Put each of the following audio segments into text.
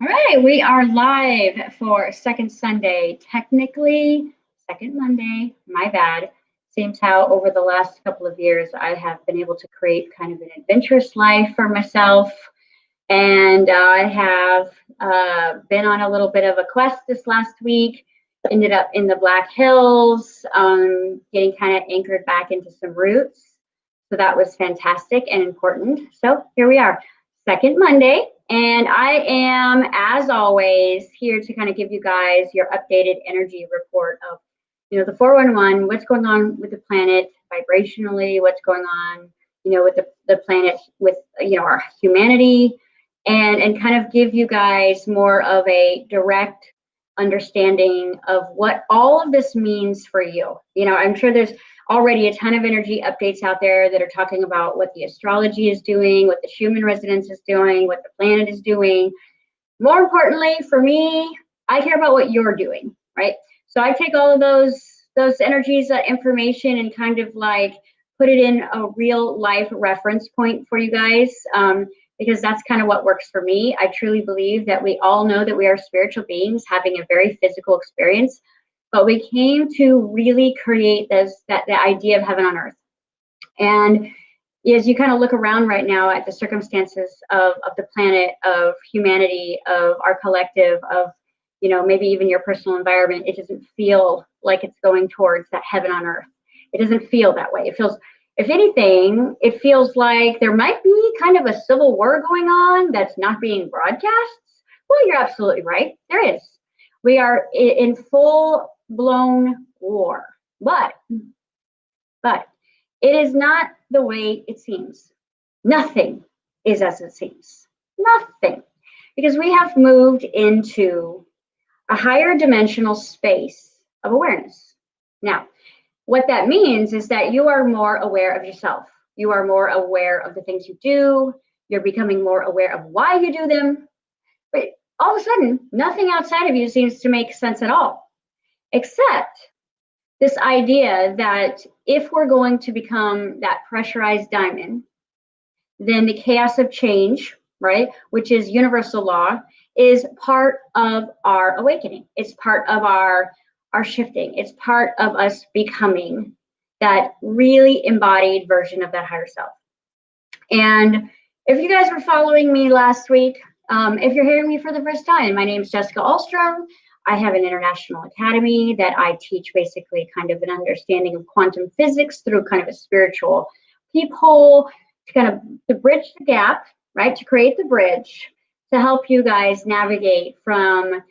All right, we are live for second Sunday, technically second Monday, my bad. Seems how over the last couple of years I have been able to create kind of an adventurous life for myself. And I have been on a little bit of a quest this last week, ended up in the Black Hills, getting kind of anchored back into some roots. So that was fantastic and important. So here we are, second Monday. And I am, as always, here to kind of give you guys your updated energy report of, the 411, what's going on with the planet vibrationally, what's going on, with the planet, with, our humanity, and kind of give you guys more of a direct understanding of what all of this means for you. I'm sure there's already a ton of energy updates out there that are talking about what the astrology is doing, what the human resonance is doing, what the planet is doing. More importantly, for me, I care about what you're doing, right? So I take all of those energies, that information, and kind of like put it in a real life reference point for you guys, because that's kind of what works for me. I truly believe that we all know that we are spiritual beings having a very physical experience, but we came to really create the idea of heaven on earth. And as you kind of look around right now at the circumstances of the planet, of humanity, of our collective, of maybe even your personal environment, it doesn't feel like it's going towards that heaven on earth. It doesn't feel that way. It feels, if anything, it feels like there might be kind of a civil war going on that's not being broadcast. Well, you're absolutely right. There is. We are in full-blown war, but it is not the way it seems. Nothing is as it seems. Nothing. Because we have moved into a higher dimensional space of awareness. Now, what that means is that you are more aware of yourself. You are more aware of the things you do. You're becoming more aware of why you do them. But all of a sudden, nothing outside of you seems to make sense at all, except this idea that if we're going to become that pressurized diamond, then the chaos of change, right, which is universal law, is part of our awakening. It's part of our shifting. It's part of us becoming that really embodied version of that higher self. And if you guys were following me last week, if you're hearing me for the first time, my name is Jessica Alstrom. I have an international academy that I teach basically kind of an understanding of quantum physics through kind of a spiritual peephole to kind of to bridge the gap, right? To create the bridge to help you guys navigate from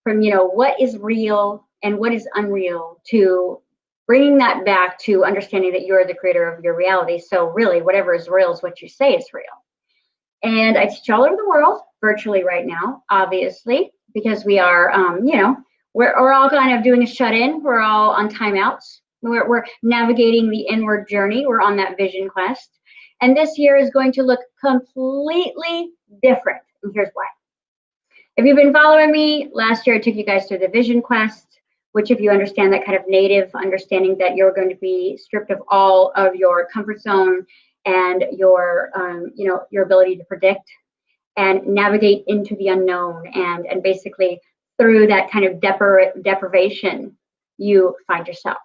what is real and what is unreal, to bringing that back to understanding that you're the creator of your reality. So really, whatever is real is what you say is real. And I teach all over the world, virtually right now, obviously, because we are, we're all kind of doing a shut-in. We're all on timeouts. We're navigating the inward journey. We're on that vision quest. And this year is going to look completely different. And here's why. If you've been following me, last year I took you guys through the vision quest, which if you understand that kind of native understanding that you're going to be stripped of all of your comfort zone and your, your ability to predict and navigate into the unknown, and basically through that kind of deprivation, you find yourself.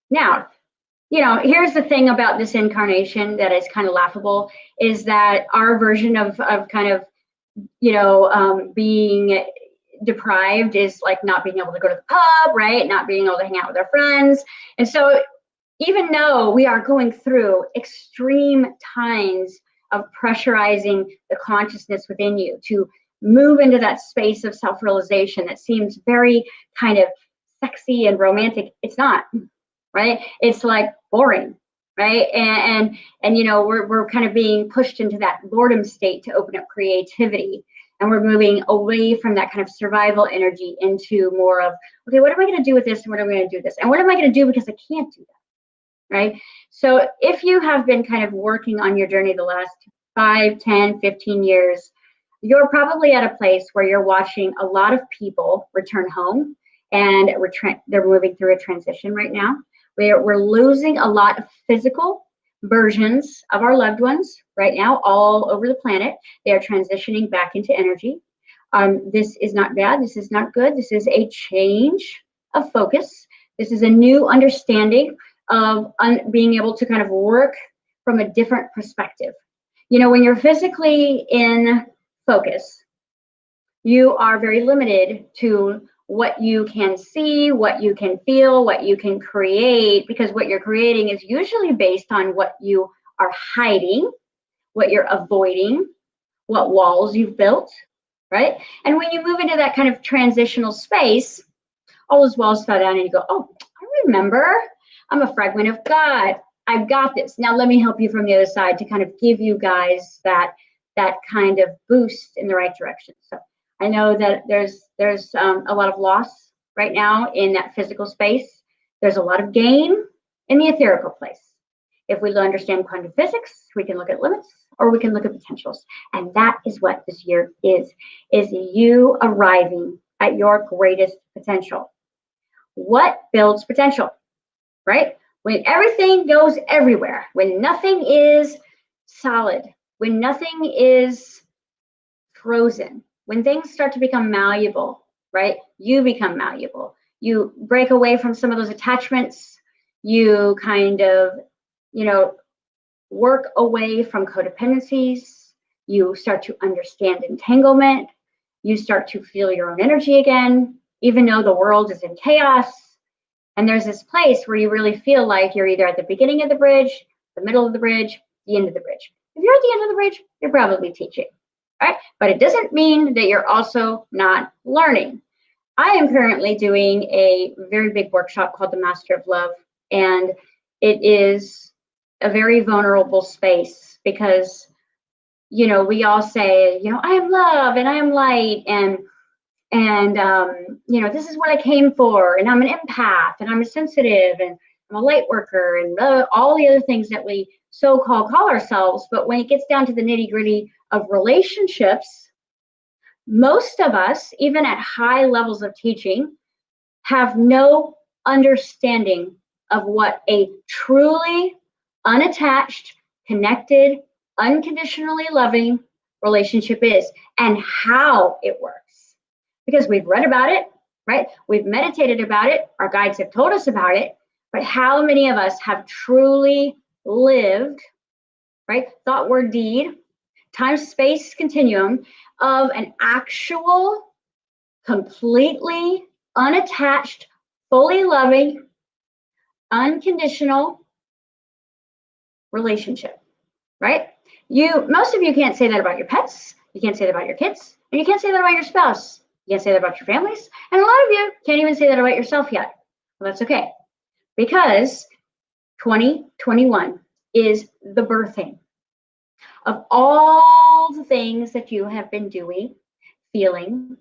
Now, here's the thing about this incarnation that is kind of laughable, is that our version of kind of, being deprived is like not being able to go to the pub, right? Not being able to hang out with our friends. And so even though we are going through extreme times of pressurizing the consciousness within you to move into that space of self-realization that seems very kind of sexy and romantic, it's not, right? It's like boring, right? And we're kind of being pushed into that boredom state to open up creativity. And we're moving away from that kind of survival energy into more of, okay, what am I going to do with this? And what am I going to do this? And what am I going to do because I can't do that, right? So if you have been kind of working on your journey the last 5, 10, 15 years, you're probably at a place where you're watching a lot of people return home, and they're moving through a transition right now. We're losing a lot of physical versions of our loved ones right now all over the planet. They are transitioning back into energy. This is not bad. This is not good. This is a change of focus. This is a new understanding of being able to kind of work from a different perspective. You know, when you're physically in focus, you are very limited to what you can see, what you can feel, what you can create, because what you're creating is usually based on what you are hiding, what you're avoiding, what walls you've built, right? And when you move into that kind of transitional space, all those walls fall down and you go, oh, I remember, I'm a fragment of God. I've got this. Now let me help you from the other side to kind of give you guys that kind of boost in the right direction. So I know that there's a lot of loss right now in that physical space. There's a lot of gain in the etherical place. If we understand quantum physics, we can look at limits or we can look at potentials. And that is what this year is you arriving at your greatest potential. What builds potential, right? When everything goes everywhere, when nothing is solid, when nothing is frozen, when things start to become malleable, right? You become malleable. You break away from some of those attachments. You kind of, you know, work away from codependencies. You start to understand entanglement. You start to feel your own energy again, even though the world is in chaos. And there's this place where you really feel like you're either at the beginning of the bridge, the middle of the bridge, the end of the bridge. If you're at the end of the bridge, you're probably teaching, right? But it doesn't mean that you're also not learning. I am currently doing a very big workshop called the Master of Love, and it is a very vulnerable space because, you know, we all say, you know, I am love and I am light and you know, this is what I came for, and I'm an empath, and I'm a sensitive, and I'm a light worker, and all the other things that we so-called call ourselves. But when it gets down to the nitty-gritty of relationships, most of us, even at high levels of teaching, have no understanding of what a truly unattached, connected, unconditionally loving relationship is and how it works. Because we've read about it, right? We've meditated about it. Our guides have told us about it. But how many of us have truly lived, right? Thought, word, deed, time, space continuum of an actual, completely unattached, fully loving, unconditional relationship, right? Most of you can't say that about your pets. You can't say that about your kids. And you can't say that about your spouse. You can't say that about your families. And a lot of you can't even say that about yourself yet. Well, that's okay. Because 2021 is the birthing of all the things that you have been doing, feeling,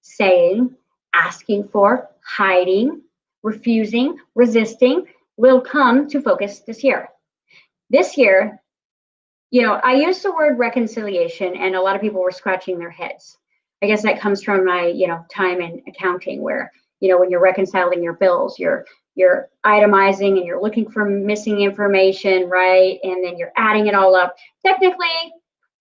saying, asking for, hiding, refusing, resisting, will come to focus this year. This year, you know, I used the word reconciliation, and a lot of people were scratching their heads. I guess that comes from my, you know, time in accounting where, you know, when you're reconciling your bills, you're itemizing and you're looking for missing information, right? And then you're adding it all up. Technically,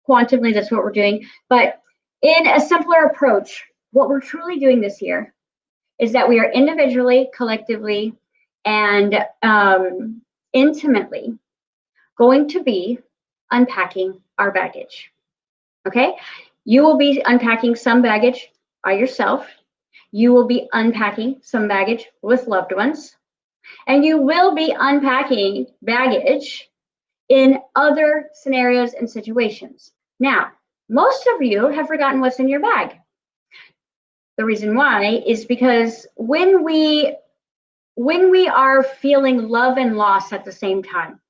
quantumly, that's what we're doing. But in a simpler approach, what we're truly doing this year is that we are individually, collectively, and intimately going to be unpacking our baggage, okay? You will be unpacking some baggage by yourself. You will be unpacking some baggage with loved ones. And you will be unpacking baggage in other scenarios and situations. Now, most of you have forgotten what's in your bag. The reason why is because when we are feeling love and loss at the same time,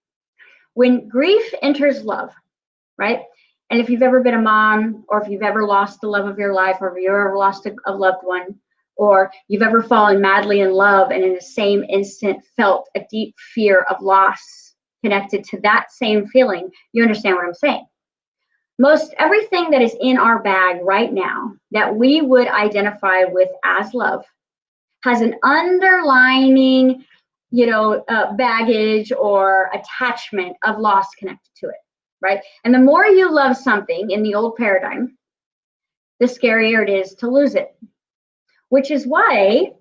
when grief enters love, right? And if you've ever been a mom, or if you've ever lost the love of your life, or if you've ever lost a loved one, or you've ever fallen madly in love and in the same instant felt a deep fear of loss connected to that same feeling, you understand what I'm saying. Most everything that is in our bag right now that we would identify with as love has an underlining, you know, baggage or attachment of loss connected to it, right? And the more you love something in the old paradigm, the scarier it is to lose it. Which is why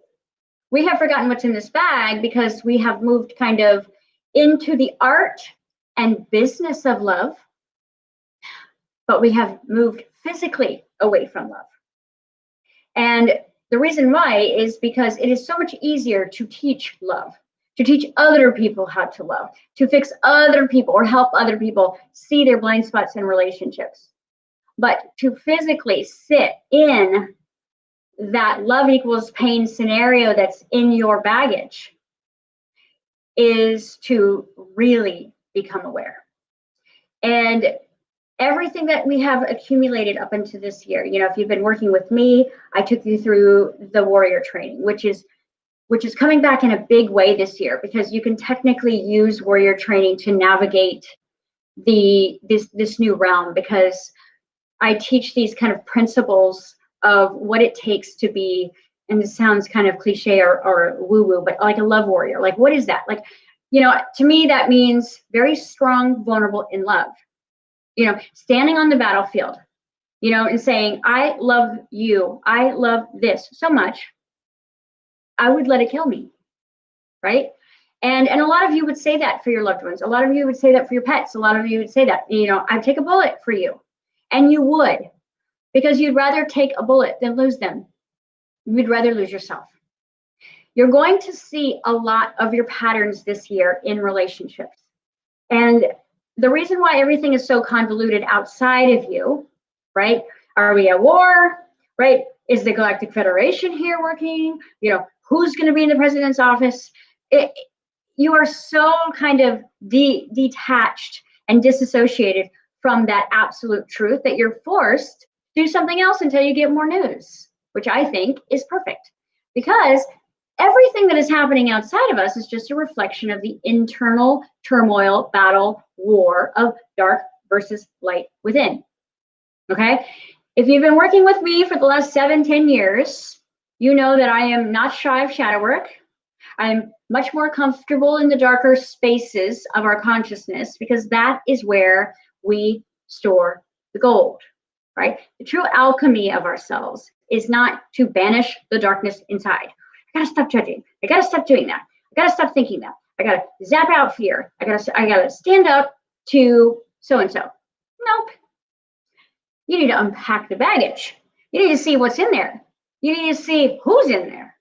we have forgotten what's in this bag, because we have moved kind of into the art and business of love, but we have moved physically away from love. And the reason why is because it is so much easier to teach love, to teach other people how to love, to fix other people or help other people see their blind spots in relationships. But to physically sit in that love equals pain scenario that's in your baggage is to really become aware. And everything that we have accumulated up into this year, you know, if you've been working with me, I took you through the warrior training, which is coming back in a big way this year, because you can technically use warrior training to navigate this new realm, because I teach these kind of principles of what it takes to be, and this sounds kind of cliche or woo-woo, but like a love warrior. Like, what is that? Like, you know, to me, that means very strong, vulnerable in love. You know, standing on the battlefield, you know, and saying, I love you, I love this so much, I would let it kill me, right? And a lot of you would say that for your loved ones. A lot of you would say that for your pets. A lot of you would say that, you know, I'd take a bullet for you. And you would, because you'd rather take a bullet than lose them. You'd rather lose yourself. You're going to see a lot of your patterns this year in relationships. And the reason why everything is so convoluted outside of you, right? Are we at war, right? Is the Galactic Federation here working? You know, who's going to be in the president's office? You are so kind of detached and disassociated from that absolute truth that you're forced to do something else until you get more news, which I think is perfect, because everything that is happening outside of us is just a reflection of the internal turmoil, battle, war of dark versus light within. Okay? If you've been working with me for the last 7-10 years, you know that I am not shy of shadow work. I'm much more comfortable in the darker spaces of our consciousness, because that is where we store the gold, right? The true alchemy of ourselves is not to banish the darkness inside. I gotta stop judging. I gotta stop doing that. I gotta stop thinking that. I gotta zap out fear. I gotta stand up to so-and-so. Nope. You need to unpack the baggage. You need to see what's in there. You need to see who's in there,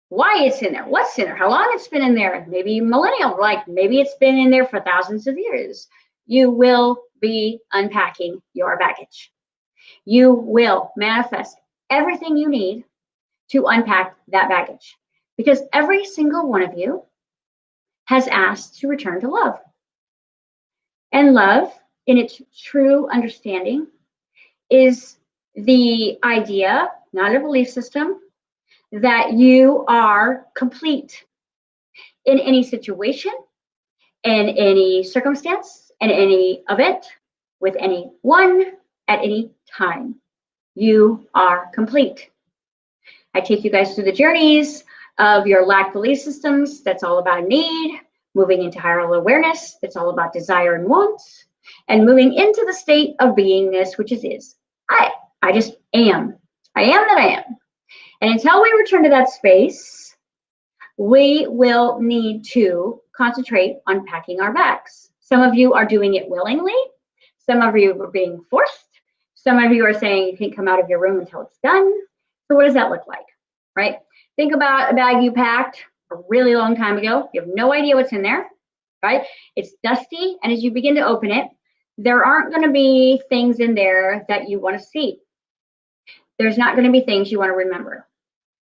why it's in there, what's in there, how long it's been in there, maybe millennial, like maybe it's been in there for thousands of years. You will be unpacking your baggage. You will manifest everything you need to unpack that baggage, because every single one of you has asked to return to love. And love, in its true understanding, is the idea, not a belief system, that you are complete in any situation, in any circumstance, in any event, with anyone, at any time. You are complete. I take you guys through the journeys of your lack belief systems. That's all about need. Moving into higher level awareness. That's all about desire and wants. And moving into the state of beingness, which is. I just am. I am that I am. And until we return to that space, we will need to concentrate on packing our bags. Some of you are doing it willingly. Some of you are being forced. Some of you are saying you can't come out of your room until it's done. So what does that look like, right? Think about a bag you packed a really long time ago. You have no idea what's in there, right? It's dusty, and as you begin to open it, there aren't going to be things in there that you want to see. There's not going to be things you want to remember.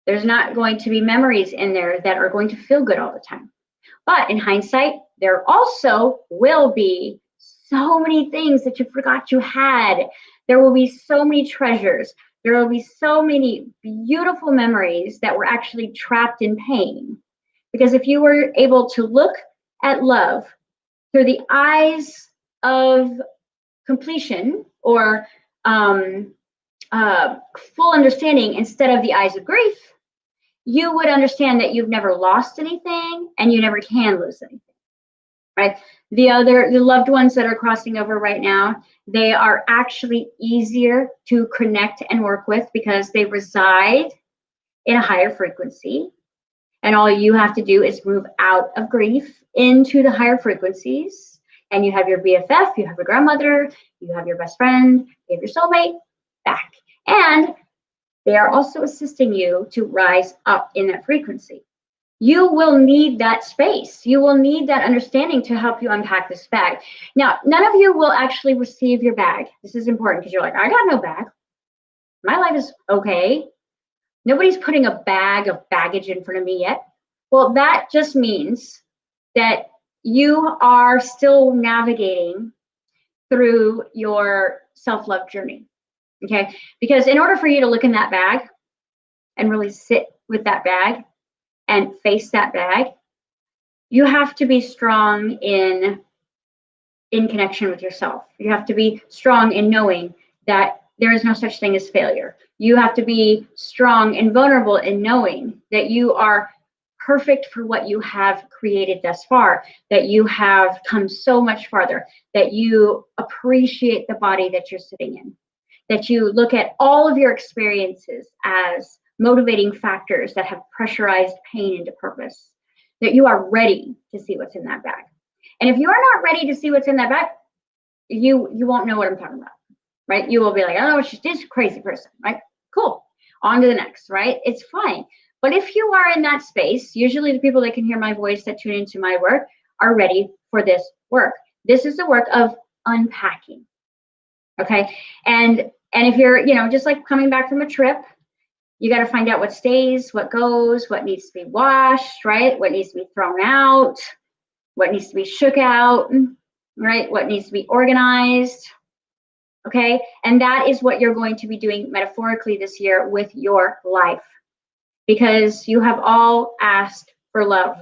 There's not going to be memories in there that are going to feel good all the time. But in hindsight, there also will be so many things that you forgot you had. There will be so many treasures. There will be so many beautiful memories that were actually trapped in pain. Because if you were able to look at love through the eyes of completion or full understanding instead of the eyes of grief, you would understand that you've never lost anything and you never can lose anything, right? The loved ones that are crossing over right now, they are actually easier to connect and work with because they reside in a higher frequency. And all you have to do is move out of grief into the higher frequencies. And you have your BFF, you have your grandmother, you have your best friend, you have your soulmate back. And they are also assisting you to rise up in that frequency. You will need that space. You will need that understanding to help you unpack this bag. Now, none of you will actually receive your bag. This is important because you're like, I got no bag. My life is okay. Nobody's putting a bag of baggage in front of me yet. Well, that just means that you are still navigating through your self-love journey, okay? Because in order for you to look in that bag and really sit with that bag and face that bag, you have to be strong in connection with yourself. You have to be strong in knowing that there is no such thing as failure. You have to be strong and vulnerable in knowing that you are perfect for what you have created thus far, that you have come so much farther, that you appreciate the body that you're sitting in, that you look at all of your experiences as motivating factors that have pressurized pain into purpose, that you are ready to see what's in that bag. And if you are not ready to see what's in that bag, you won't know what I'm talking about, right? You will be like, oh, she's this crazy person, right? Cool, on to the next, right? It's fine. But if you are in that space, usually the people that can hear my voice that tune into my work are ready for this work. This is the work of unpacking, okay? And if you're, just like coming back from a trip, you got to find out what stays, what goes, what needs to be washed, right? What needs to be thrown out, what needs to be shook out, right? What needs to be organized, okay? And that is what you're going to be doing metaphorically this year with your life, because you have all asked for love.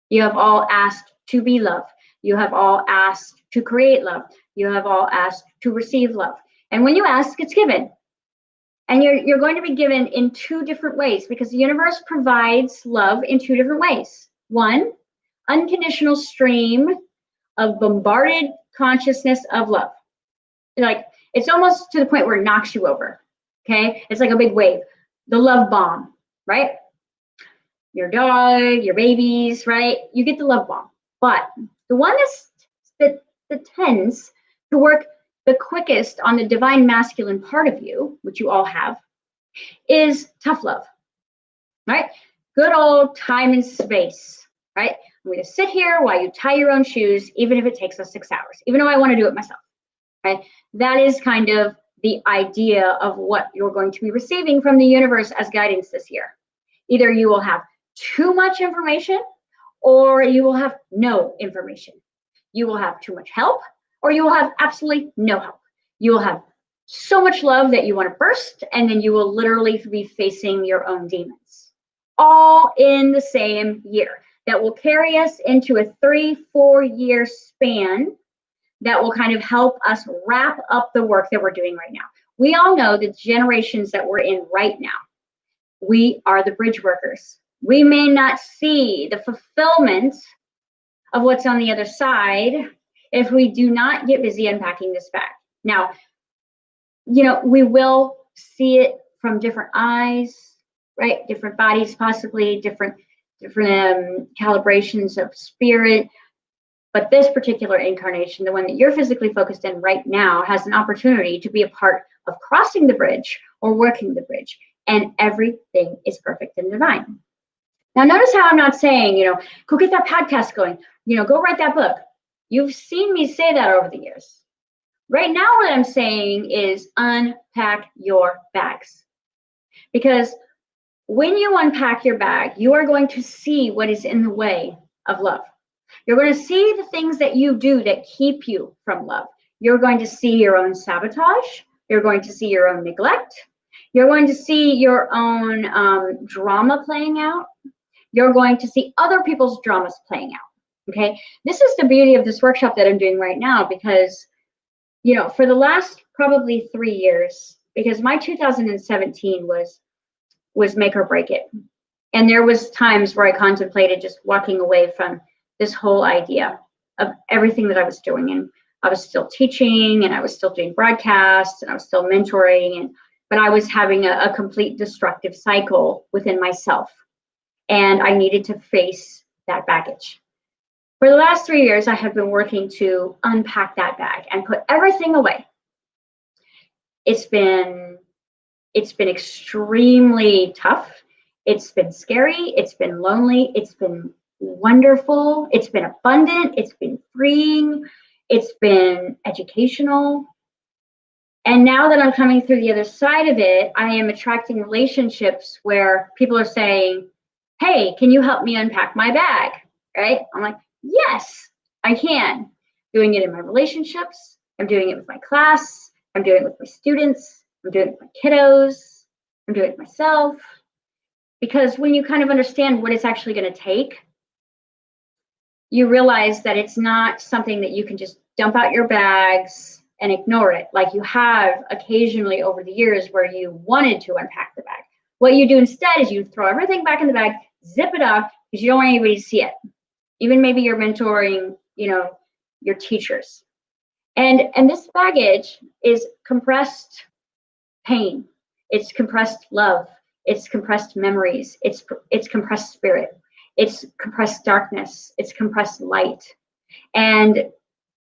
You have all asked to be loved. You have all asked to create love. You have all asked to receive love. And when you ask, it's given. And you're going to be given in two different ways, because the universe provides love in two different ways. One, unconditional stream of bombarded consciousness of love. Like, it's almost to the point where it knocks you over, okay? It's like a big wave, the love bomb, right? Your dog, your babies, right? You get the love bomb. But the one that tends to work the quickest on the divine masculine part of you, which you all have, is tough love, right? Good old time and space, right? I'm going to sit here while you tie your own shoes, even if it takes us 6 hours, even though I want to do it myself, right? That is kind of the idea of what you're going to be receiving from the universe as guidance this year. Either you will have too much information, or you will have no information. You will have too much help, or you will have absolutely no help. You will have so much love that you want to burst, and then you will literally be facing your own demons, all in the same year. That will carry us into a 3-4 year span that will kind of help us wrap up the work that we're doing right now. We all know the generations that we're in right now, we are the bridge workers. We may not see the fulfillment of what's on the other side if we do not get busy unpacking this bag. Now, we will see it from different eyes, right? Different bodies, possibly different calibrations of spirit. But this particular incarnation, the one that you're physically focused in right now, has an opportunity to be a part of crossing the bridge or working the bridge. And everything is perfect and divine. Now, notice how I'm not saying, go get that podcast going, go write that book. You've seen me say that over the years. Right now, what I'm saying is unpack your bags. Because when you unpack your bag, you are going to see what is in the way of love. You're going to see the things that you do that keep you from love. You're going to see your own sabotage. You're going to see your own neglect. You're going to see your own drama playing out. You're going to see other people's dramas playing out, okay? This is the beauty of this workshop that I'm doing right now, because, for the last probably 3 years, because my 2017 was make or break it. And there was times where I contemplated just walking away from this whole idea. of everything that I was doing. And I was still teaching, and I was still doing broadcasts, and I was still mentoring, but I was having a complete destructive cycle within myself. And I needed to face that baggage. For the last 3 years, I have been working to unpack that bag and put everything away. It's been extremely tough. It's been scary. It's been lonely. It's been wonderful. It's been abundant. It's been freeing. It's been educational. And now that I'm coming through the other side of it, I am attracting relationships where people are saying, hey, can you help me unpack my bag? Right? I'm like, yes, I can. Doing it in my relationships. I'm doing it with my class. I'm doing it with my students. I'm doing it with my kiddos. I'm doing it with myself. Because when you kind of understand what it's actually going to take, you realize that it's not something that you can just dump out your bags and ignore it, like you have occasionally over the years where you wanted to unpack the bag. What you do instead is you throw everything back in the bag, zip it up, because you don't want anybody to see it. Even maybe you're mentoring, your teachers. And this baggage is compressed pain. It's compressed love. It's compressed memories. It's compressed spirit. It's compressed darkness. It's compressed light. And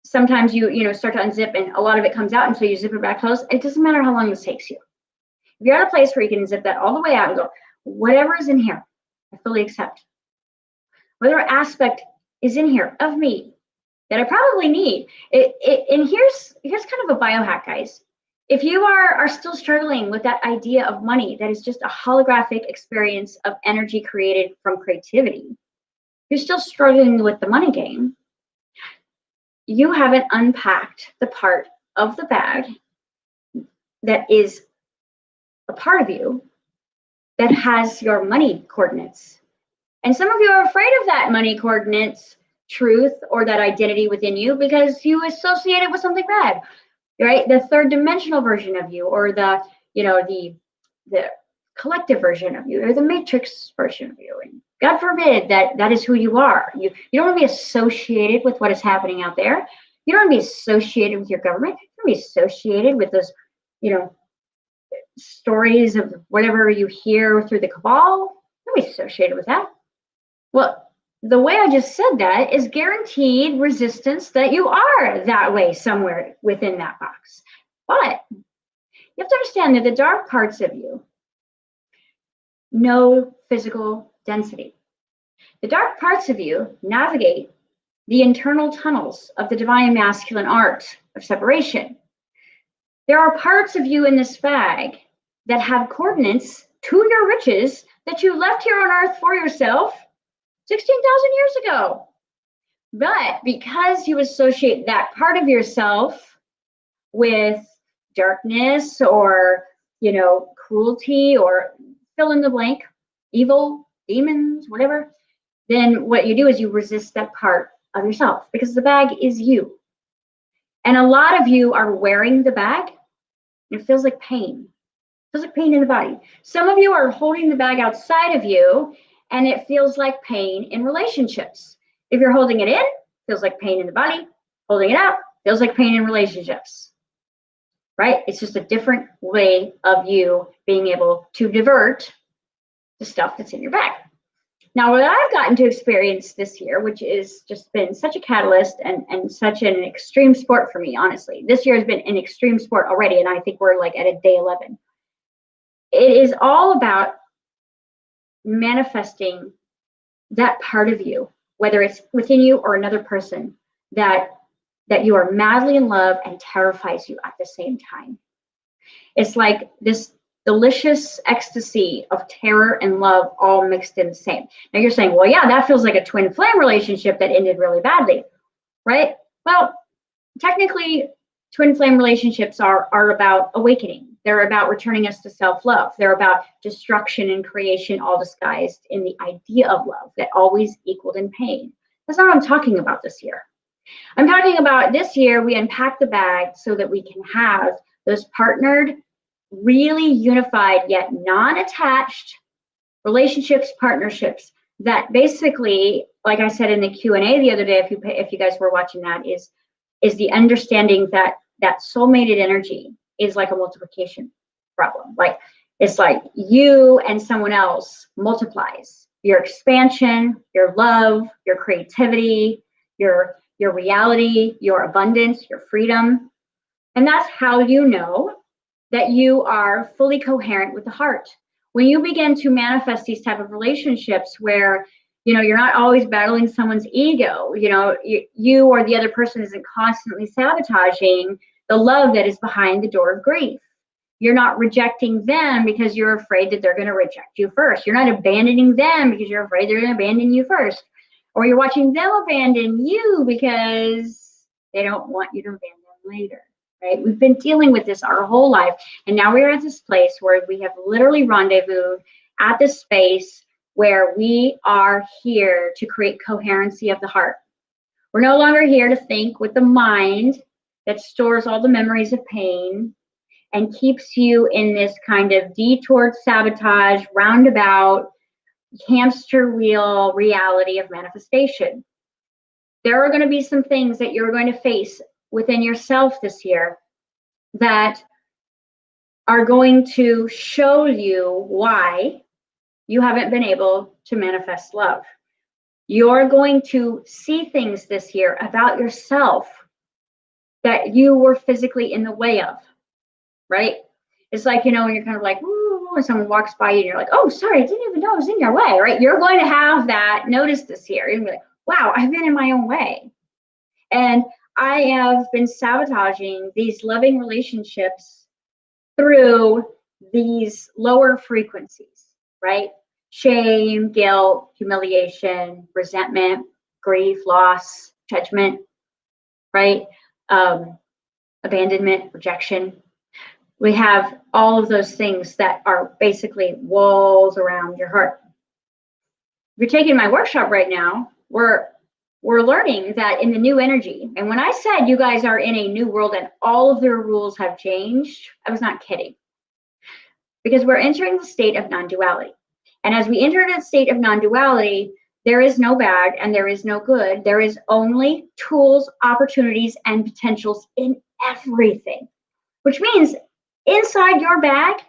sometimes you start to unzip and a lot of it comes out until you zip it back close. It doesn't matter how long this takes you. If you're at a place where you can zip that all the way out and go, whatever is in here, I fully accept. Whatever aspect is in here of me that I probably need. And here's kind of a biohack, guys. If you are still struggling with that idea of money that is just a holographic experience of energy created from creativity, you're still struggling with the money game, you haven't unpacked the part of the bag that is a part of you that has your money coordinates. And some of you are afraid of that money coordinates truth or that identity within you because you associate it with something bad, right? The third dimensional version of you, or the collective version of you, or the matrix version of you. And God forbid that is who you are. You don't want to be associated with what is happening out there. You don't want to be associated with your government. You don't want to be associated with those, stories of whatever you hear through the cabal. You don't want to be associated with that. Well, the way I just said that is guaranteed resistance that you are that way somewhere within that box. But you have to understand that the dark parts of you know physical density. The dark parts of you navigate the internal tunnels of the divine masculine art of separation. There are parts of you in this bag that have coordinates to your riches that you left here on earth for yourself 16,000 years ago. But because you associate that part of yourself with darkness or, cruelty or fill in the blank, evil, demons, whatever, then what you do is you resist that part of yourself because the bag is you. And a lot of you are wearing the bag and it feels like pain. It feels like pain in the body. Some of you are holding the bag outside of you and it feels like pain in relationships. If you're holding it in, it feels like pain in the body. Holding it out feels like pain in relationships. Right? It's just a different way of you being able to divert the stuff that's in your bag. Now, what I've gotten to experience this year, which has just been such a catalyst and such an extreme sport for me, honestly. This year has been an extreme sport already, and I think we're like at a day 11. It is all about manifesting that part of you, whether it's within you or another person, that you are madly in love and terrifies you at the same time. It's like this delicious ecstasy of terror and love all mixed in the same. Now you're saying, well, yeah, that feels like a twin flame relationship that ended really badly, right? Well, technically, twin flame relationships are about awakening. They're about returning us to self-love. They're about destruction and creation, all disguised in the idea of love that always equaled in pain. That's not what I'm talking about this year. I'm talking about this year, we unpack the bag so that we can have those partnered, really unified yet non-attached relationships, partnerships that basically, like I said in the Q&A the other day, if you guys were watching that, is the understanding that that soulmated energy is like a multiplication problem. Like it's like you and someone else multiplies your expansion, your love, your creativity, your reality, your abundance, your freedom. And that's how you know that you are fully coherent with the heart. When you begin to manifest these type of relationships where, you know, you're not always battling someone's ego, you know, you or the other person isn't constantly sabotaging the love that is behind the door of grief. You're not rejecting them because you're afraid that they're going to reject you first. You're not abandoning them because you're afraid they're going to abandon you first. Or you're watching them abandon you because they don't want you to abandon them later. Right? We've been dealing with this our whole life. And now we're at this place where we have literally rendezvoused at this space where we are here to create coherency of the heart. We're no longer here to think with the mind that stores all the memories of pain and keeps you in this kind of detoured sabotage, roundabout, hamster wheel reality of manifestation. There are going to be some things that you're going to face within yourself this year that are going to show you why you haven't been able to manifest love. You're going to see things this year about yourself that you were physically in the way of, right? It's like, you know, when you're kind of like, ooh, and someone walks by you and you're like, oh, sorry, I didn't even know I was in your way, right? You're going to have that notice this year. You're going to be like, wow, I've been in my own way. And I have been sabotaging these loving relationships through these lower frequencies, right? Shame, guilt, humiliation, resentment, grief, loss, judgment, right? Abandonment, rejection. We have all of those things that are basically walls around your heart. If you're taking my workshop right now, we're learning that in the new energy. And when I said you guys are in a new world and all of their rules have changed, I was not kidding. Because we're entering the state of non-duality. And as we enter the state of non-duality, there is no bad and there is no good. There is only tools, opportunities, and potentials in everything. Which means inside your bag,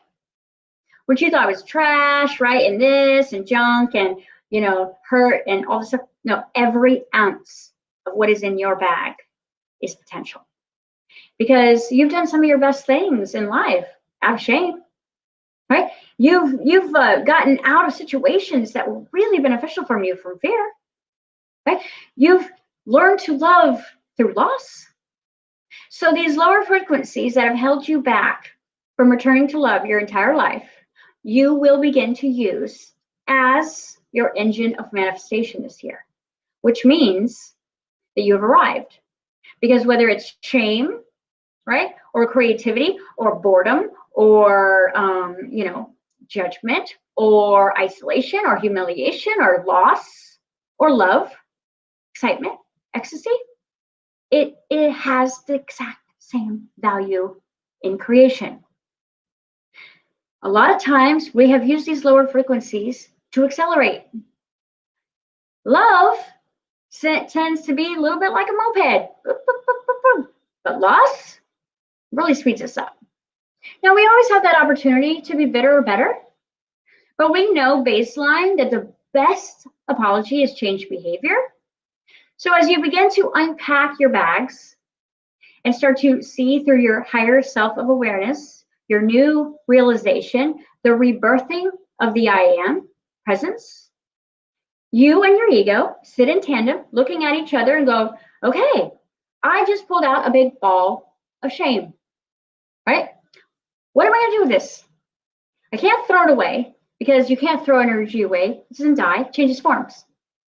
which you thought was trash, right? And this and junk and, you know, hurt and all this stuff. No, every ounce of what is in your bag is potential. Because you've done some of your best things in life out of shame, right? You've gotten out of situations that were really beneficial from you from fear, right? You've learned to love through loss. So these lower frequencies that have held you back from returning to love your entire life, you will begin to use as your engine of manifestation this year, which means that you have arrived. Because whether it's shame, right, or creativity, or boredom, or you know, judgment, or isolation, or humiliation, or loss, or love, excitement, ecstasy, it has the exact same value in creation. A lot of times we have used these lower frequencies to accelerate. Love tends to be a little bit like a moped, but loss really speeds us up. Now, we always have that opportunity to be bitter or better, but we know baseline that the best apology is change behavior. So as you begin to unpack your bags and start to see through your higher self of awareness, your new realization, the rebirthing of the I am presence, you and your ego sit in tandem, looking at each other and go, okay, I just pulled out a big ball of shame, right? What am I gonna do with this? I can't throw it away because you can't throw energy away. It doesn't die, it changes forms,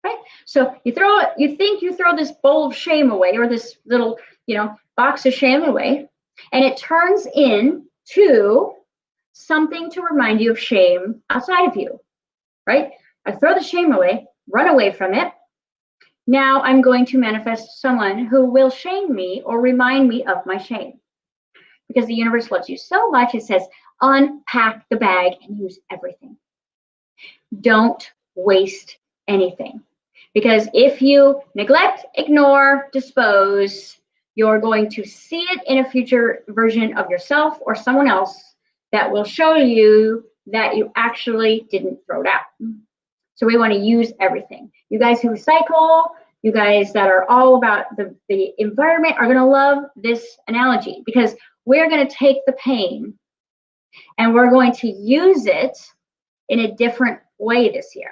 right? So you throw it, you think you throw this bowl of shame away or this little, you know, box of shame away, and it turns into something to remind you of shame outside of you, right? I throw the shame away, run away from it. Now I'm going to manifest someone who will shame me or remind me of my shame. Because the universe loves you so much, it says, unpack the bag and use everything. Don't waste anything. Because if you neglect, ignore, dispose, you're going to see it in a future version of yourself or someone else that will show you that you actually didn't throw it out. So we want to use everything. You guys who recycle, you guys that are all about the environment are going to love this analogy, because we're going to take the pain and we're going to use it in a different way this year.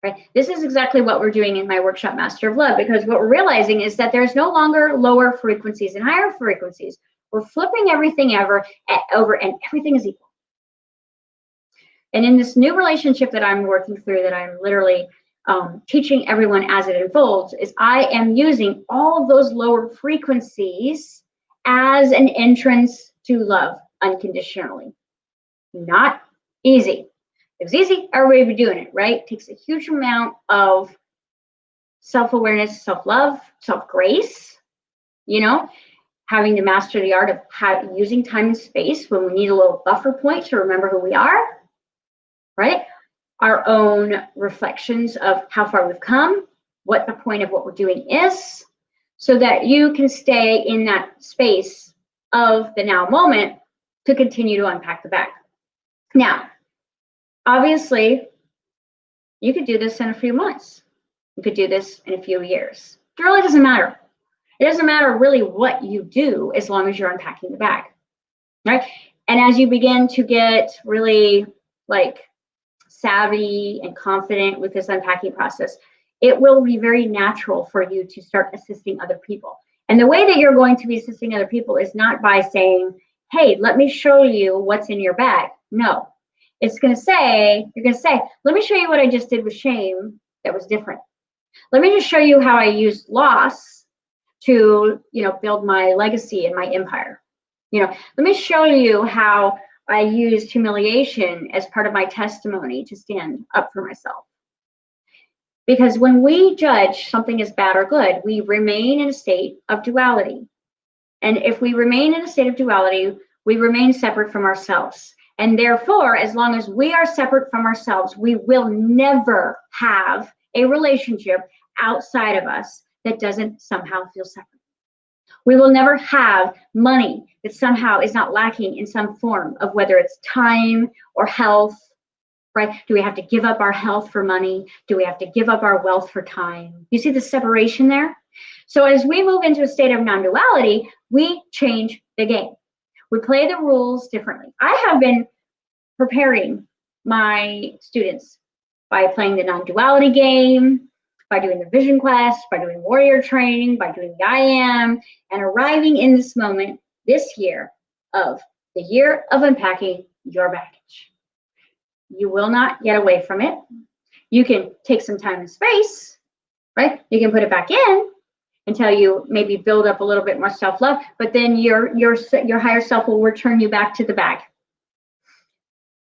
Right? This is exactly what we're doing in my workshop, Master of Love, because what we're realizing is that there's no longer lower frequencies and higher frequencies. We're flipping everything over and everything is equal. And in this new relationship that I'm working through, that I'm literally teaching everyone as it unfolds, is I am using all of those lower frequencies as an entrance to love unconditionally. Not easy. If it's easy, everybody would be doing it, right? It takes a huge amount of self-awareness, self-love, self-grace, having to master the art of using time and space when we need a little buffer point to remember who we are, right? Our own reflections of how far we've come, what the point of what we're doing is, so that you can stay in that space of the now moment to continue to unpack the bag. Now, obviously, you could do this in a few months. You could do this in a few years. It really doesn't matter. It doesn't matter really what you do as long as you're unpacking the bag, right? And as you begin to get really savvy and confident with this unpacking process, it will be very natural for you to start assisting other people. And the way that you're going to be assisting other people is not by saying, hey, let me show you what's in your bag. No. You're going to say, let me show you what I just did with shame that was different. Let me just show you how I used loss to, build my legacy and my empire. Let me show you how I used humiliation as part of my testimony to stand up for myself. Because when we judge something as bad or good, we remain in a state of duality. And if we remain in a state of duality, we remain separate from ourselves. And therefore, as long as we are separate from ourselves, we will never have a relationship outside of us that doesn't somehow feel separate. We will never have money that somehow is not lacking in some form of whether it's time or health, right? Do we have to give up our health for money? Do we have to give up our wealth for time? You see the separation there? So as we move into a state of non-duality, we change the game. We play the rules differently. I have been preparing my students by playing the non-duality game, by doing the vision class, by doing warrior training, by doing the I am, and arriving in this moment this year of the year of unpacking your baggage. You will not get away from it. You can take some time and space, right? You can put it back in until you maybe build up a little bit more self-love, but then your higher self will return you back to the bag.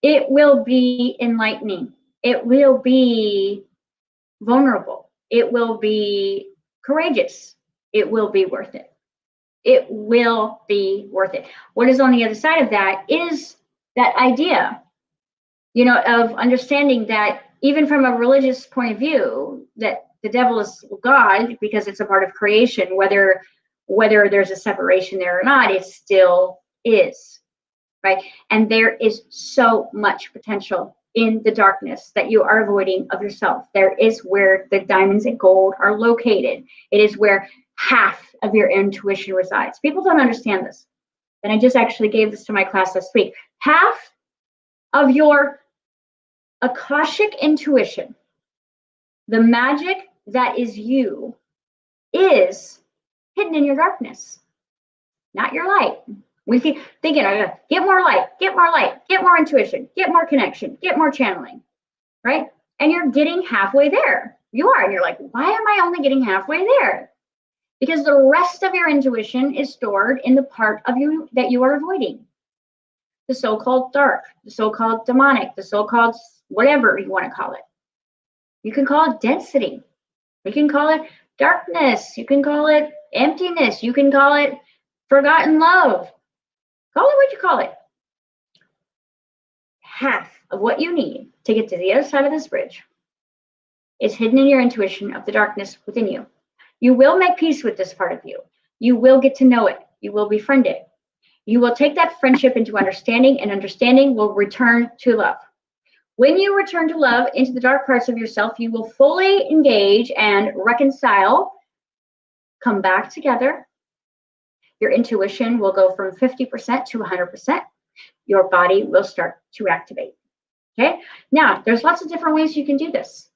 It will be enlightening. It will be vulnerable. It will be courageous. It will be worth it. It will be worth it. What is on the other side of that is that idea, of understanding that even from a religious point of view, that the devil is God because it's a part of creation, whether there's a separation there or not, it still is, right? And there is so much potential in the darkness that you are avoiding of yourself. There is where the diamonds and gold are located. It is where half of your intuition resides. People don't understand this. And I just actually gave this to my class this week. Half of your Akashic intuition, the magic that is you, is hidden in your darkness, not your light. We keep thinking, get more light, get more light, get more intuition, get more connection, get more channeling, right? And you're getting halfway there. You are, and you're like, why am I only getting halfway there? Because the rest of your intuition is stored in the part of you that you are avoiding. The so-called dark, the so-called demonic, the so-called whatever you want to call it. You can call it density. You can call it darkness. You can call it emptiness. You can call it forgotten love. Call it what you call it. Half of what you need to get to the other side of this bridge is hidden in your intuition of the darkness within you. You will make peace with this part of you. You will get to know it. You will befriend it. You will take that friendship into understanding, and understanding will return to love. When you return to love into the dark parts of yourself, you will fully engage and reconcile, come back together. Your intuition will go from 50% to 100%. Your body will start to activate. Okay? Now, there's lots of different ways you can do this.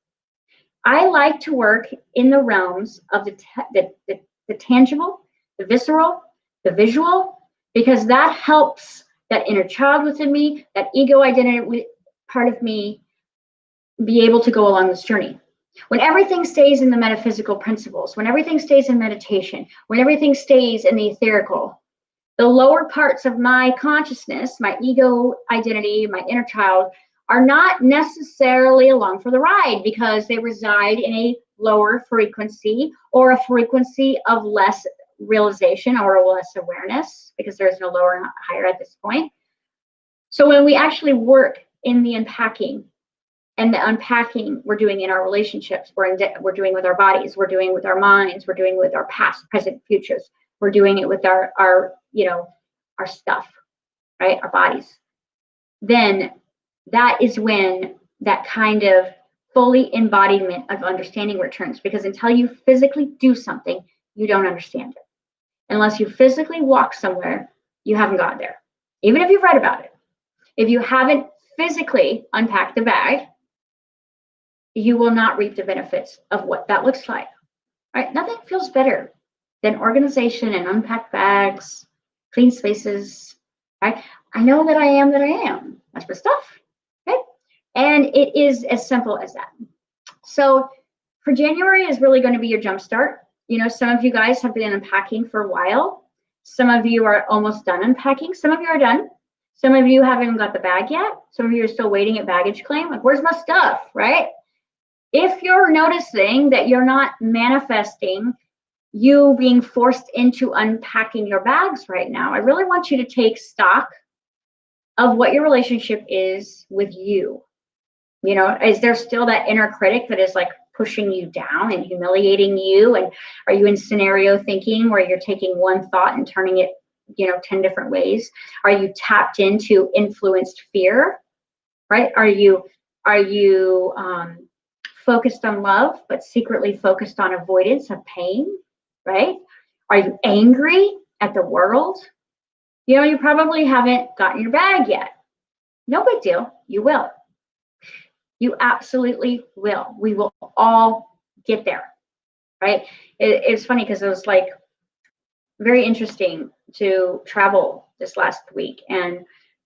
I like to work in the realms of the tangible, the visceral, the visual, because that helps that inner child within me, that ego identity part of me, be able to go along this journey. When everything stays in the metaphysical principles, when everything stays in meditation, when everything stays in the etherical, the lower parts of my consciousness, my ego identity, my inner child, are not necessarily along for the ride because they reside in a lower frequency, or a frequency of less realization or less awareness, because there's no lower and higher at this point. So when we actually work in the unpacking, and the unpacking we're doing in our relationships, we're doing with our bodies, we're doing with our minds, we're doing with our past, present, futures, we're doing it with our stuff, right, our bodies, then that is when that kind of fully embodiment of understanding returns. Because until you physically do something, you don't understand it. Unless you physically walk somewhere, you haven't got there. Even if you've read about it. If you haven't physically unpacked the bag, you will not reap the benefits of what that looks like. Right? Nothing feels better than organization and unpacked bags, clean spaces. Right? I know that I am that I am. That's my stuff. Okay? And it is as simple as that. So for January is really going to be your jump start. You know, some of you guys have been unpacking for a while. Some of you are almost done unpacking. Some of you are done. Some of you haven't got the bag yet. Some of you are still waiting at baggage claim. Like, where's my stuff, right? If you're noticing that you're not manifesting you being forced into unpacking your bags right now, I really want you to take stock of what your relationship is with you. You know, is there still that inner critic that is like pushing you down and humiliating you? And are you in scenario thinking where you're taking one thought and turning it, 10 different ways? Are you tapped into influenced fear, right? Are you focused on love, but secretly focused on avoidance of pain, right? Are you angry at the world? You probably haven't gotten your bag yet. No big deal. You will. You absolutely will. We will all get there, right? It's funny because it was like very interesting to travel this last week and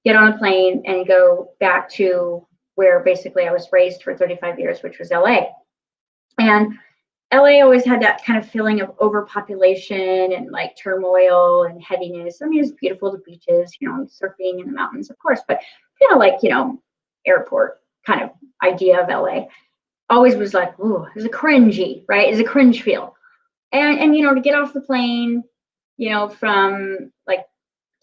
get on a plane and go back to where basically I was raised for 35 years, which was LA. And LA always had that kind of feeling of overpopulation and like turmoil and heaviness. I mean, it's beautiful, the beaches, surfing in the mountains, of course, but kind of like, airport kind of idea of LA. Always was like, ooh, it's a cringy, right? It's a cringe feel. And to get off the plane, from like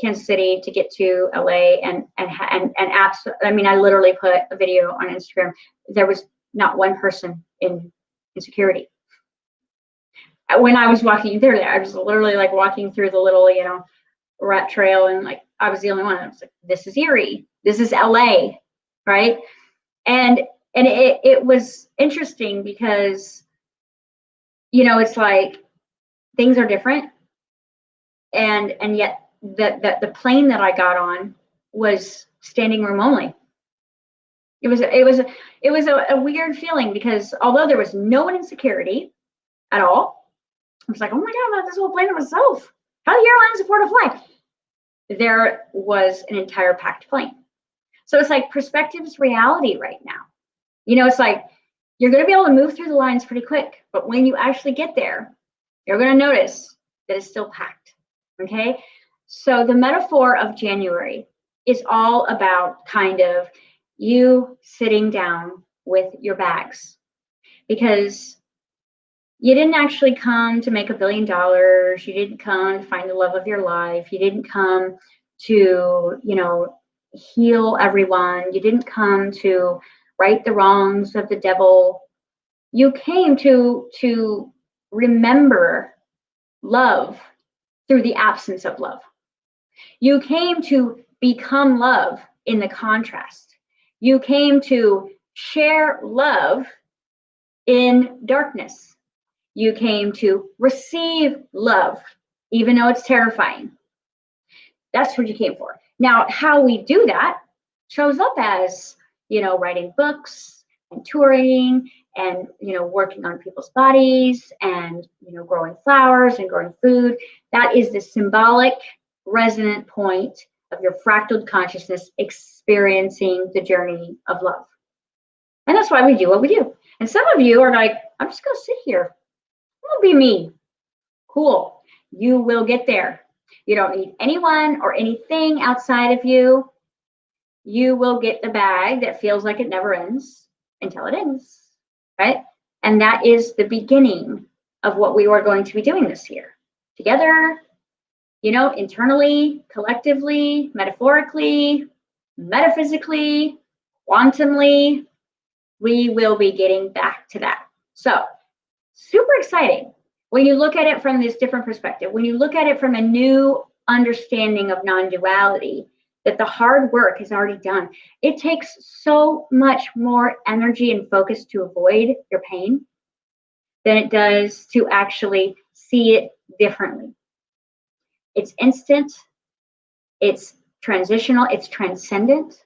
Kansas City to get to LA and apps. I mean, I literally put a video on Instagram. There was not one person in security. When I was walking through there, I was literally like walking through the little, rat trail, and like I was the only one. I was like, this is eerie. This is LA, right? And it was interesting because, it's like things are different, and yet the plane that I got on was standing room only. It was a weird feeling because although there was no one in security at all, I was like, oh my God, I got this whole plane to myself. How do airlines afford a flight? There was an entire packed plane. So it's like perspective's reality right now. It's like you're going to be able to move through the lines pretty quick, but when you actually get there, you're going to notice that it's still packed. Okay. So the metaphor of January is all about kind of you sitting down with your bags, because you didn't actually come to make $1 billion. You didn't come to find the love of your life. You didn't come to, heal everyone. You didn't come to right the wrongs of the devil. You came to remember love through the absence of love. You came to become love in the contrast. You came to share love in darkness. You came to receive love, even though it's terrifying. That's what you came for. Now, how we do that shows up as, writing books and touring and, working on people's bodies and, growing flowers and growing food. That is the symbolic resonant point of your fractal consciousness experiencing the journey of love. And that's why we do what we do. And some of you are like, I'm just going to sit here. I'm going to be me. Cool. You will get there. You don't need anyone or anything outside of you. You will get the bag that feels like it never ends until it ends, right? And that is the beginning of what we are going to be doing this year. Together, internally, collectively, metaphorically, metaphysically, quantumly, we will be getting back to that. So, super exciting. When you look at it from this different perspective, when you look at it from a new understanding of non-duality, that the hard work is already done. It takes so much more energy and focus to avoid your pain than it does to actually see it differently. It's instant, it's transitional, it's transcendent,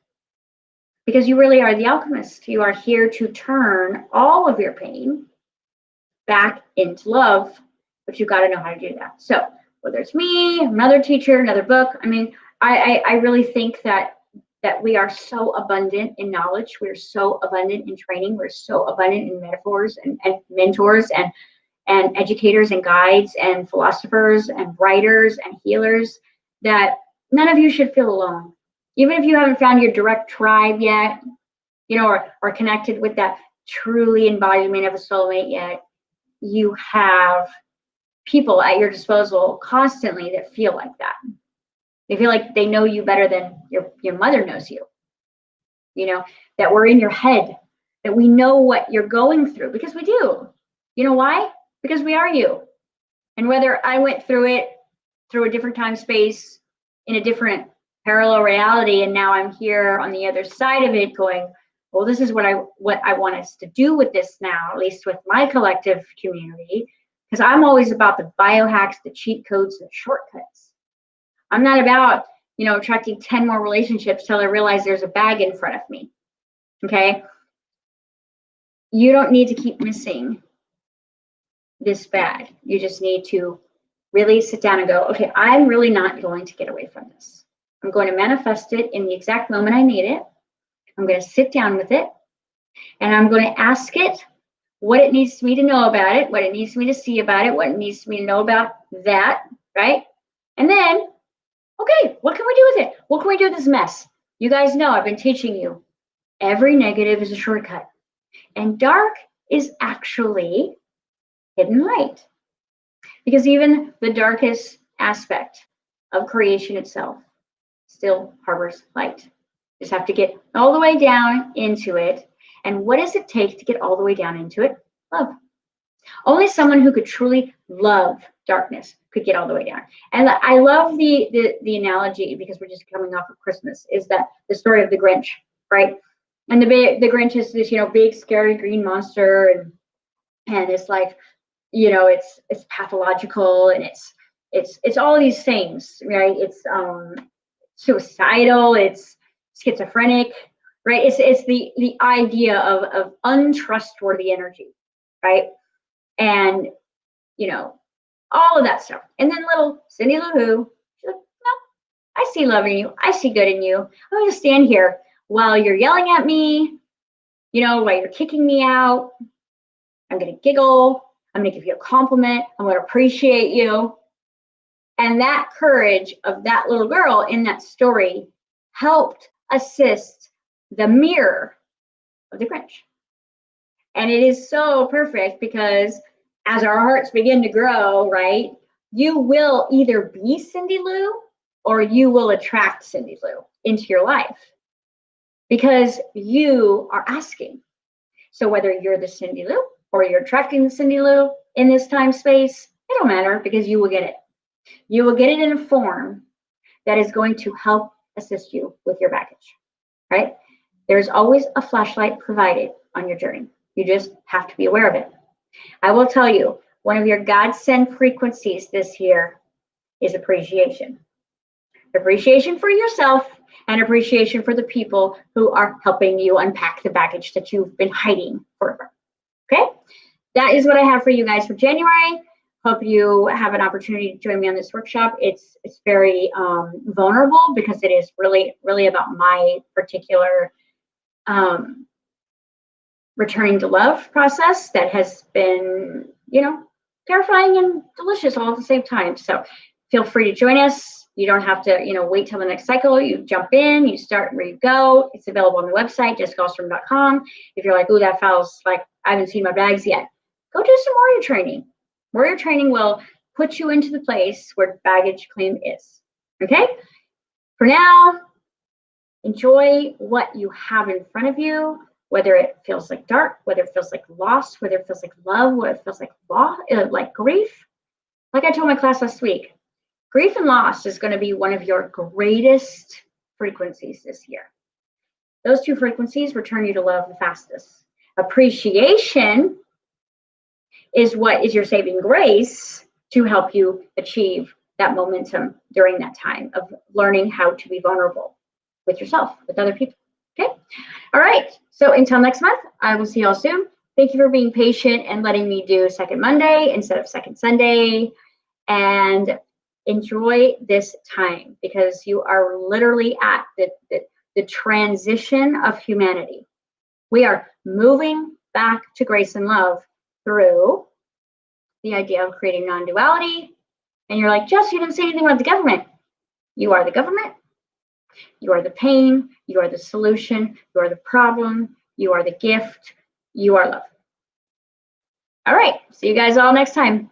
because you really are the alchemist. You are here to turn all of your pain back into love, but you've got to know how to do that. So whether it's me, another teacher, another book, I really think that we are so abundant in knowledge. We're so abundant in training. We're so abundant in metaphors and mentors and educators and guides and philosophers and writers and healers that none of you should feel alone. Even if you haven't found your direct tribe yet, or connected with that truly embodiment of a soulmate yet, you have people at your disposal constantly that feel like that. They feel like they know you better than your mother knows you. That we're in your head, that we know what you're going through, because we do. You know why? Because we are you. And whether I went through it through a different time space in a different parallel reality, and now I'm here on the other side of it going, well, this is what I want us to do with this now, at least with my collective community, because I'm always about the biohacks, the cheat codes, and the shortcuts. I'm not about, attracting 10 more relationships till I realize there's a bag in front of me. Okay? You don't need to keep missing this bag. You just need to really sit down and go, okay, I'm really not going to get away from this. I'm going to manifest it in the exact moment I need it. I'm going to sit down with it, and I'm going to ask it what it needs me to know about it, what it needs me to see about it, what it needs me to know about that, right? And then, okay, what can we do with it? What can we do with this mess? You guys know I've been teaching you every negative is a shortcut, and dark is actually hidden light, because even the darkest aspect of creation itself still harbors light. Just have to get all the way down into it. And what does it take to get all the way down into it? Love. Only someone who could truly love darkness could get all the way down. And I love the analogy, because we're just coming off of Christmas, is that the story of the Grinch, right? And the Grinch is this, big scary green monster, and it's like, it's pathological, and it's all these things, right? It's suicidal, it's schizophrenic, right? It's the idea of untrustworthy energy, right? And all of that stuff. And then little Cindy Lou Who, she's like, no, I see love in you, I see good in you. I'm gonna stand here while you're yelling at me, while you're kicking me out. I'm gonna giggle, I'm gonna give you a compliment, I'm gonna appreciate you. And that courage of that little girl in that story helped assist the mirror of the Grinch. And it is so perfect, because as our hearts begin to grow, right, you will either be Cindy Lou or you will attract Cindy Lou into your life, because you are asking. So whether you're the Cindy Lou or you're attracting the Cindy Lou in this time space, it don't matter because you will get it. You will get it in a form that is going to help assist you with your baggage, right? There's always a flashlight provided on your journey. You just have to be aware of it. I will tell you, one of your God-sent frequencies this year is appreciation. Appreciation for yourself and appreciation for the people who are helping you unpack the baggage that you've been hiding forever. Okay? That is what I have for you guys for January. Hope you have an opportunity to join me on this workshop. It's very vulnerable because it is really about my particular returning to love process that has been, terrifying and delicious all at the same time. So feel free to join us. You don't have to, wait till the next cycle. You jump in, you start where you go. It's available on the website, jessicaalstrom.com. If you're like, ooh, that feels like I haven't seen my bags yet, go do some warrior training. Warrior training will put you into the place where baggage claim is. Okay? For now, enjoy what you have in front of you, whether it feels like dark, whether it feels like loss, whether it feels like love, whether it feels like loss, like grief. Like I told my class last week, grief and loss is going to be one of your greatest frequencies this year. Those two frequencies return you to love the fastest. Appreciation is what is your saving grace to help you achieve that momentum during that time of learning how to be vulnerable with yourself, with other people. Okay? All right. So until next month, I will see y'all soon. Thank you for being patient and letting me do Second Monday instead of Second Sunday. And enjoy this time because you are literally at the transition of humanity. We are moving back to grace and love through the idea of creating non-duality. And you're like, Jess, you didn't say anything about the government. You are the government. You are the pain. You are the solution. You are the problem. You are the gift. You are love. All right. See you guys all next time.